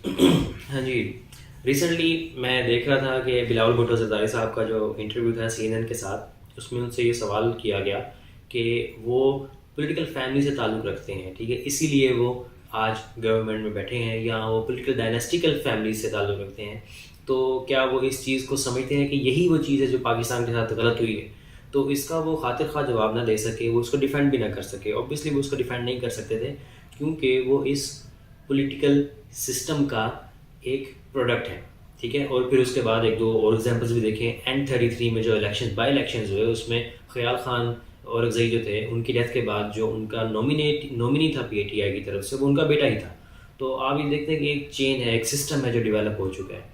हाँ जी। रिसेंटली मैं देख रहा था कि बिलावल भुट्टो ज़रदारी साहब का जो इंटरव्यू था सीएनएन के साथ, उसमें उनसे ये सवाल किया गया कि वो पॉलिटिकल फैमिली से ताल्लुक़ रखते हैं, ठीक है? इसीलिए वो आज गवर्नमेंट में बैठे हैं, या वो पॉलिटिकल डायनेस्टिकल फैमिली से ताल्लुक़ रखते हैं। तो क्या वो इस चीज़ को समझते हैं कि यही वो चीज़ है जो पाकिस्तान के साथ गलत हुई है? तो इसका वो खातिर ख़्वाह जवाब ना दे सके, वो उसको डिफेंड भी ना कर सके। ऑब्वियसली वो उसको डिफेंड नहीं कर सकते थे, क्योंकि वो इस पॉलिटिकल सिस्टम का एक प्रोडक्ट है, ठीक है? और फिर उसके बाद एक दो और एग्जांपल्स भी देखें। N33 में जो बाई इलेक्शंस हुए, उसमें ख्याल खान और अफजई जो थे, उनकी डेथ के बाद जो उनका नॉमिनी था पीटीआई की तरफ से, वो उनका बेटा ही था। तो आप ये देखते हैं कि एक चेन है, एक सिस्टम है जो डेवलप हो चुका है।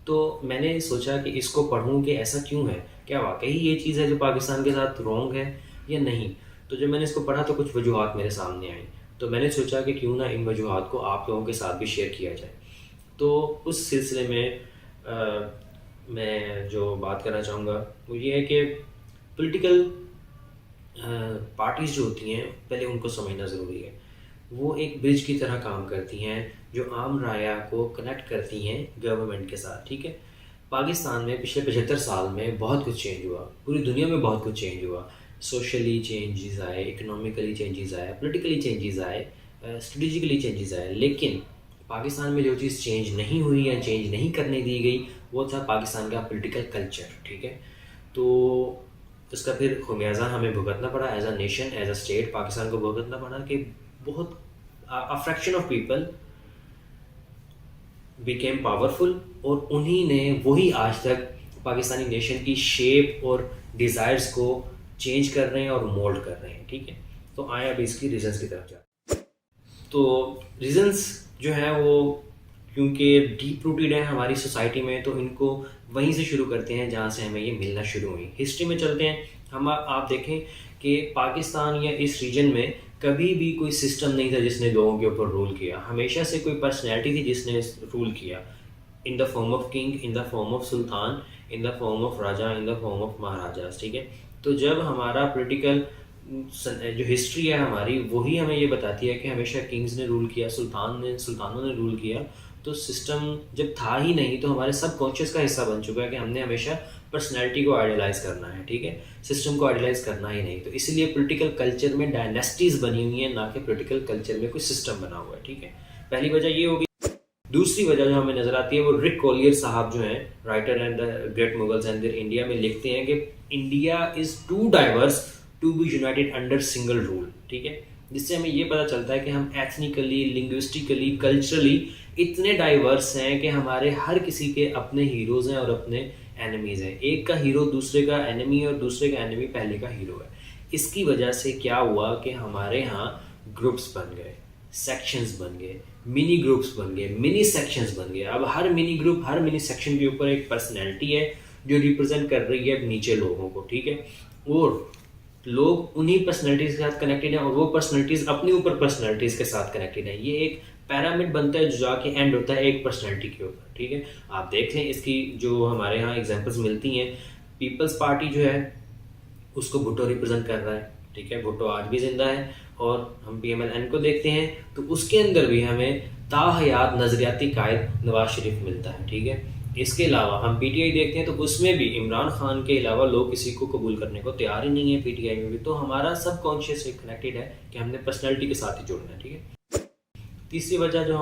तो मैंने सोचा कि इसको पढ़ूं कि ऐसा क्यों है, क्या वाकई ये चीज़ है जो पाकिस्तान के साथ रॉन्ग है या नहीं। तो जब मैंने इसको पढ़ा तो कुछ वजूहात मेरे सामने आई। तो मैंने सोचा कि क्यों ना इन वजूहात को आप लोगों के साथ भी शेयर किया जाए। तो उस सिलसिले में मैं जो बात करना चाहूँगा वो ये है कि पॉलिटिकल पार्टीज़ जो होती हैं, पहले उनको समझना ज़रूरी है। वो एक ब्रिज की तरह काम करती हैं, जो आम राया को कनेक्ट करती हैं गवर्नमेंट के साथ, ठीक है? पाकिस्तान में पिछले 75 साल में बहुत कुछ चेंज हुआ, पूरी दुनिया में बहुत कुछ चेंज हुआ। सोशली चेंजेस आए, इकोनॉमिकली चेंजेस आए, पॉलिटिकली चेंजेस आए, स्ट्रेटेजिकली चेंजेस आए। लेकिन पाकिस्तान में जो चीज़ चेंज नहीं हुई या चेंज नहीं करने दी गई, वो था पाकिस्तान का पॉलिटिकल कल्चर, ठीक है? तो उसका फिर खुमियाजा हमें भुगतना पड़ा as a nation, as a state. Pakistan को भुगतना पड़ा कि बहुत a fraction of people became powerful, और उन्हीं ने वही आज तक पाकिस्तानी नेशन की शेप और डिज़ायर्स को चेंज कर रहे हैं और मोल्ड कर रहे हैं, ठीक है? तो आए अब इसकी रीजंस की तरफ जाते हैं। तो रीजंस जो है वो, क्योंकि डीप रूटेड है हमारी सोसाइटी में, तो इनको वहीं से शुरू करते हैं जहाँ से हमें ये मिलना शुरू हुई। हिस्ट्री में चलते हैं हम। आप देखें कि पाकिस्तान या इस रीजन में कभी भी कोई सिस्टम नहीं था जिसने लोगों के ऊपर रूल किया। हमेशा से कोई पर्सनैलिटी थी जिसने रूल किया, in the form of king, in the form of sultan, in the form of raja, in the form of maharajas, ठीक है? तो जब हमारा पॉलिटिकल जो हिस्ट्री है हमारी, वही हमें ये बताती है कि हमेशा किंग्स ने रूल किया, सुल्तानों ने रूल किया। तो सिस्टम जब था ही नहीं, तो हमारे सब कॉन्शियस का हिस्सा बन चुका है कि हमने हमेशा पर्सनैलिटी को आइडियलाइज करना है, ठीक है? सिस्टम को आइडियलाइज करना ही नहीं। तो इसीलिए पॉलिटिकल कल्चर में डायनेस्टीज बनी हुई है, ना कि पॉलिटिकल कल्चर में कोई सिस्टम बना हुआ है, ठीक है? पहली वजह ये होगी। दूसरी वजह जो हमें नजर आती है वो रिक कॉलियर साहब जो हैं, writer and the great Mughals and their India, में लिखते हैं कि India is too diverse to be united under single rule, ठीक है? जिससे हमें ये पता चलता है कि हम एथनिकली, लिंग्विस्टिकली, कल्चरली इतने डाइवर्स हैं कि हमारे हर किसी के अपने हीरोज हैं और अपने एनिमीज हैं। एक का हीरो दूसरे का एनिमी, और दूसरे का एनिमी पहले का हीरो है। इसकी वजह से क्या हुआ कि हमारे यहाँ ग्रुप्स बन गए, सेक्शंस बन गए, मिनी ग्रुप्स बन गए, मिनी सेक्शंस बन गए। अब हर मिनी ग्रुप, हर मिनी सेक्शन के ऊपर एक पर्सनैलिटी है जो रिप्रेजेंट कर रही है नीचे लोगों को, ठीक है? और लोग उन्हीं पर्सनैलिटीज के साथ कनेक्टेड है, और वो पर्सनैलिटीज अपने ऊपर पर्सनैलिटीज के साथ कनेक्टेड है। ये एक पैरामिड बनता है जो जाके एंड होता है एक पर्सनैलिटी के ऊपर, ठीक है? आप देख लें, इसकी जो हमारे यहाँ एग्जांपल्स मिलती हैं, पीपल्स पार्टी जो है उसको भुट्टो रिप्रेजेंट कर रहा है, ठीक है? भुट्टो आज भी जिंदा है। और हम PMLN को देखते हैं तो उसके अंदर भी हमें ताहयात नजरियाती कायद नवाज शरीफ मिलता है, ठीक है? इसके अलावा हम PTI देखते हैं तो उसमें भी इमरान खान के अलावा लोग किसी को कबूल करने को तैयार ही नहीं है PTI में भी। तो हमारा सब कॉन्शियस कनेक्टेड है कि हमने पर्सनैलिटी के साथ ही जुड़ना है, ठीक है? तीसरी वजह जो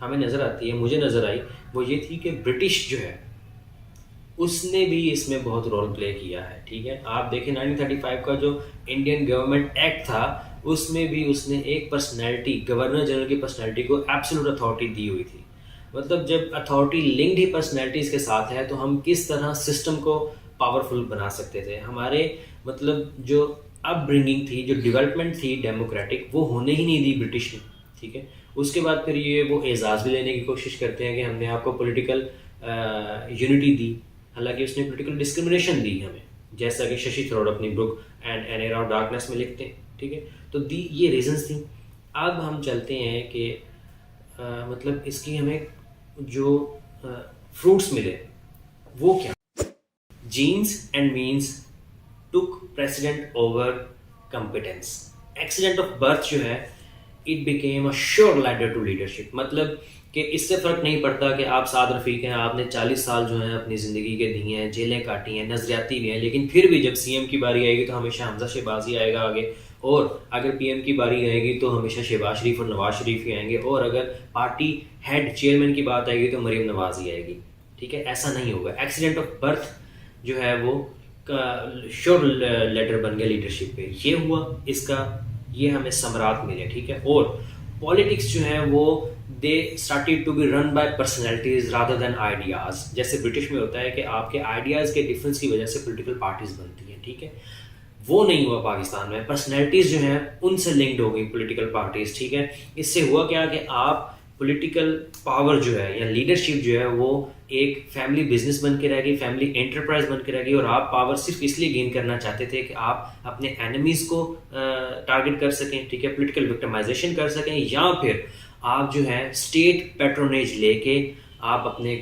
हमें नज़र आती है, मुझे नज़र आई, वो ये थी कि ब्रिटिश जो है उसने भी इसमें बहुत रोल प्ले किया है, ठीक है? आप देखें 1935 का जो इंडियन गवर्नमेंट एक्ट था, उसमें भी उसने एक पर्सनैलिटी, गवर्नर जनरल की पर्सनैलिटी को एब्सोल्यूट अथॉरिटी दी हुई थी। मतलब जब अथॉरिटी लिंक्ड ही पर्सनैलिटीज के साथ है, तो हम किस तरह सिस्टम को पावरफुल बना सकते थे। हमारे मतलब जो अपब्रिंगिंग थी, जो डेवलपमेंट थी डेमोक्रेटिक, वो होने ही नहीं दी ब्रिटिश ने, ठीक है? उसके बाद फिर ये वो एजाज़ भी लेने की कोशिश करते हैं कि हमने आपको पॉलिटिकल यूनिटी दी। हालांकि उसने पॉलिटिकल डिस्क्रिमिनेशन दी हमें, जैसा कि शशि थरूर अपनी book an era of darkness में लिखते हैं, ठीक है? तो दी ये रीजंस थी। अब हम चलते हैं कि मतलब इसकी हमें जो फ्रूट्स मिले वो क्या। Genes and means took precedence over competence. Accident of birth जो है, it became a sure ladder to leadership. मतलब कि इससे फ़र्क नहीं पड़ता कि आप साद रफ़ीक हैं, आपने 40 साल जो हैं अपनी ज़िंदगी के दिए हैं, जेलें काटी हैं, नज़रियाती भी हैं, लेकिन फिर भी जब सीएम की बारी आएगी तो हमेशा हमज़ा शहबाज ही आएगा आगे, और अगर पीएम की बारी आएगी तो हमेशा शहबाज शरीफ और नवाज शरीफ ही आएंगे, और अगर पार्टी हेड चेयरमैन की बात आएगी तो मरीम नवाज ही आएगी। ठीक है, ऐसा नहीं होगा। एक्सीडेंट ऑफ बर्थ जो है वो श्योर लेटर बन गया लीडरशिप पे, ये हुआ, इसका ये हमें समरात मिले। ठीक है, और पॉलिटिक्स जो है वो they started to be run by personalities rather than ideas. जैसे ब्रिटिश में होता है कि आपके आइडियाज़ के डिफरेंस की वजह से पॉलिटिकल पार्टीज बनती हैं। ठीक है, वो नहीं हुआ पाकिस्तान में। पर्सनैलिटीज जो हैं उनसे लिंक्ड हो गई पॉलिटिकल पार्टीज। ठीक है, इससे हुआ क्या कि आप पॉलिटिकल पावर जो है या लीडरशिप जो है वो एक फैमिली बिजनेस बन के रह गई, फैमिली एंटरप्राइज बन के रह गई, और आप पावर सिर्फ इसलिए गेन करना चाहते थे कि आप अपने एनिमीज को टारगेट कर सकें। ठीक है, पॉलिटिकल विक्टिमाइजेशन कर सकें, या फिर आप जो है स्टेट पैट्रोनेज लेके आप अपने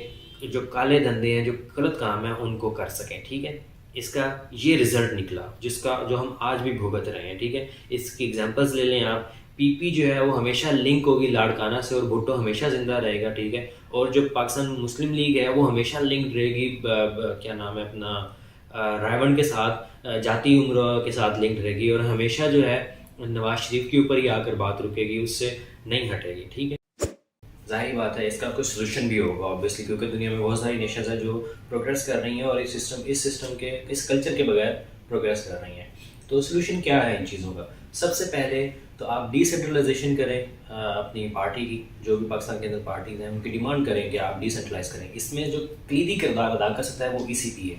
जो काले धंधे हैं, जो गलत काम है, उनको कर सकें। ठीक है, इसका ये रिजल्ट निकला जिसका जो हम आज भी भुगत रहे हैं। ठीक है, इसकी एग्जांपल्स ले लें आप। पीपी जो है वो हमेशा लिंक होगी लाड़काना से, और भुट्टो हमेशा जिंदा रहेगा। ठीक है, और जो पाकिस्तान मुस्लिम लीग है वो हमेशा लिंक रहेगी क्या नाम है अपना रावण के साथ, जाति उम्र के साथ लिंक रहेगी, और हमेशा जो है नवाज शरीफ के ऊपर ही आकर बात रुकेगी, उससे नहीं हटेगी। ठीक है, जाहिर बात है इसका कुछ सोल्यूशन भी होगा ऑब्वियसली, क्योंकि दुनिया में बहुत सारी नेशंस हैं जो प्रोग्रेस कर रही हैं और इस सिस्टम के, इस कल्चर के बगैर प्रोग्रेस कर रही हैं। तो सोल्यूशन क्या है इन चीज़ों का? सबसे पहले तो आप डिसेंट्रलाइजेशन करें अपनी पार्टी की, जो भी पाकिस्तान के अंदर पार्टीज हैं उनकी डिमांड करें कि आप डिसेंट्रलाइज करें। इसमें जो क्लीदी किरदार अदा कर सकता है वो ईसीपी है।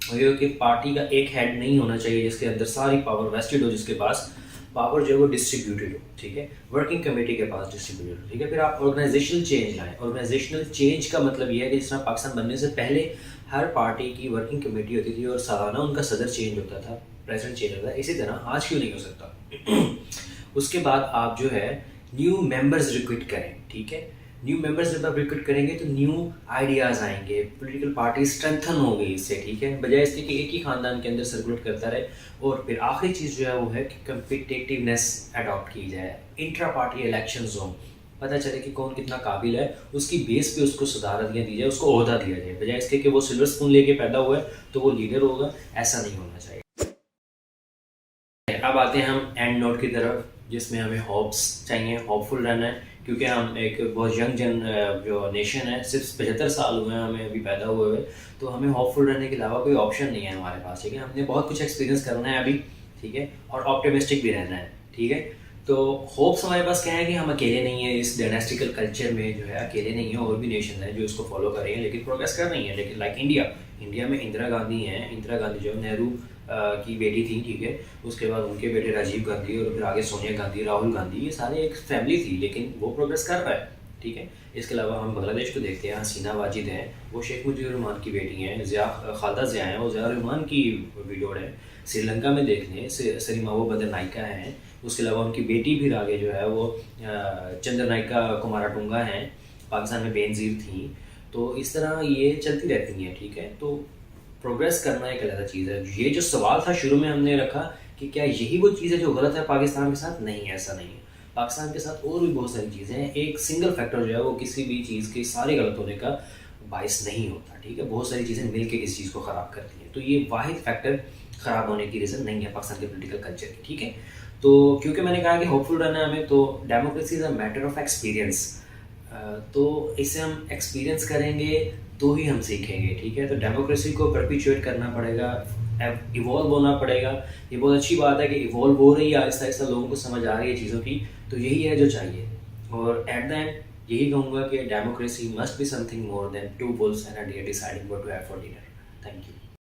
क्योंकि पार्टी का एक हेड नहीं होना चाहिए जिसके अंदर सारी पावर वेस्टेड हो, जिसके पास पावर जो है वो डिस्ट्रीब्यूटेड हो। ठीक है, वर्किंग कमेटी के पास डिस्ट्रीब्यूटेड हो। ठीक है, फिर आप ऑर्गेनाइजेशनल चेंज लाएं। ऑर्गेनाइजेशनल चेंज का मतलब ये है कि जिस तरह पाकिस्तान बनने से पहले हर पार्टी की वर्किंग कमेटी होती थी और सालाना उनका सदर चेंज होता था, प्रेसिडेंट चेंज होता था, इसी तरह आज क्यों नहीं हो सकता? उसके बाद आप जो है न्यू मेंबर्स रिक्रूट करें। ठीक है, न्यू मेंबर्स जब आप रिक्रूट करेंगे तो न्यू आइडियाज़ आएंगे, पॉलिटिकल पार्टी स्ट्रेंथन हो गई इससे। ठीक है, बजाय इसके कि एक ही खानदान के अंदर सर्कुलेट करता रहे। और फिर आखिरी चीज़ जो है वो है कि कम्पिटिटिवनेस अडॉप्ट की जाए, इंट्रा पार्टी इलेक्शंस हो, पता चले कि कौन कितना काबिल है, उसकी बेस पे उसको सदारतियाँ दी जाए, उसको ओहदा दिया जाए, बजाय इसके कि वो सिल्वर स्पून लेके पैदा हुआ है तो वो लीडर होगा। ऐसा नहीं होना चाहिए। अब आते हैं हम एंड नोट की तरफ, जिसमें हमें होप्स चाहिए, होपफुल रहना है, क्योंकि हम एक बहुत यंग जो नेशन है, सिर्फ 75 साल हुए हैं हमें अभी पैदा हुए हुए, तो हमें होपफुल रहने के अलावा कोई ऑप्शन नहीं है हमारे पास। ठीक है, हमने बहुत कुछ एक्सपीरियंस करना है अभी। ठीक है, और ऑप्टिमिस्टिक भी रहना है। ठीक है, तो होप्स हमारे पास क्या है कि हम अकेले नहीं हैं इस डायनेस्टिकल कल्चर में, जो है अकेले नहीं है, और भी नेशन है जो इसको फॉलो कर रही हैं, लेकिन प्रोग्रेस कर रही हैं। लेकिन लाइक इंडिया में इंदिरा गांधी हैं, इंदिरा गांधी जो नेहरू की बेटी थी। ठीक है, उसके बाद उनके बेटे राजीव गांधी, और फिर आगे सोनिया गांधी, राहुल गांधी, ये सारे एक फैमिली थी, लेकिन वो प्रोग्रेस कर रहा है। ठीक है, इसके अलावा हम बांग्लादेश को देखते हैं, हसीना वाजिद हैं, वो शेख मुजीबुर रहमान की बेटी हैं, खालदा ज़िया हैं, वो ज़िया रहमान की विडोड है। श्रीलंका में देख लें, सरीमावो बंदरनायका हैं, उसके अलावा उनकी बेटी फिर आगे जो है वो चंद्रनायका कुमाराटुंगा हैं, पाकिस्तान में बेनज़ीर थी। तो इस तरह ये चलती रहती हैं। ठीक है, तो प्रोग्रेस करना एक अलग चीज़ है। ये जो सवाल था शुरू में हमने रखा कि क्या यही वो चीज़ है जो गलत है पाकिस्तान के साथ? नहीं, ऐसा नहीं है। पाकिस्तान के साथ और भी बहुत सारी चीज़ें हैं। एक सिंगल फैक्टर जो है वो किसी भी चीज़ के सारे गलत होने का बायस नहीं होता। ठीक है, बहुत सारी चीज़ें मिलकर किसी चीज़ को ख़राब करती हैं, तो ये वाहिद फैक्टर ख़राब होने की रीज़न नहीं है पाकिस्तान के पोलिटिकल कल्चर की। ठीक है, तो क्योंकि मैंने कहा कि होपफुल रहना है हमें, तो democracy is a matter of experience. तो इसे हम एक्सपीरियंस करेंगे तो ही हम सीखेंगे। ठीक है, तो डेमोक्रेसी को परपिचुएट करना पड़ेगा, इवॉल्व होना पड़ेगा। ये बहुत अच्छी बात है कि इवॉल्व हो रही है, आहिस्ता आहिस्ता लोगों को समझ आ रही है चीज़ों की, तो यही है जो चाहिए। और एट द एंड यही कहूँगा कि democracy must be something more than two wolves and a deer deciding what to have for dinner. Thank you.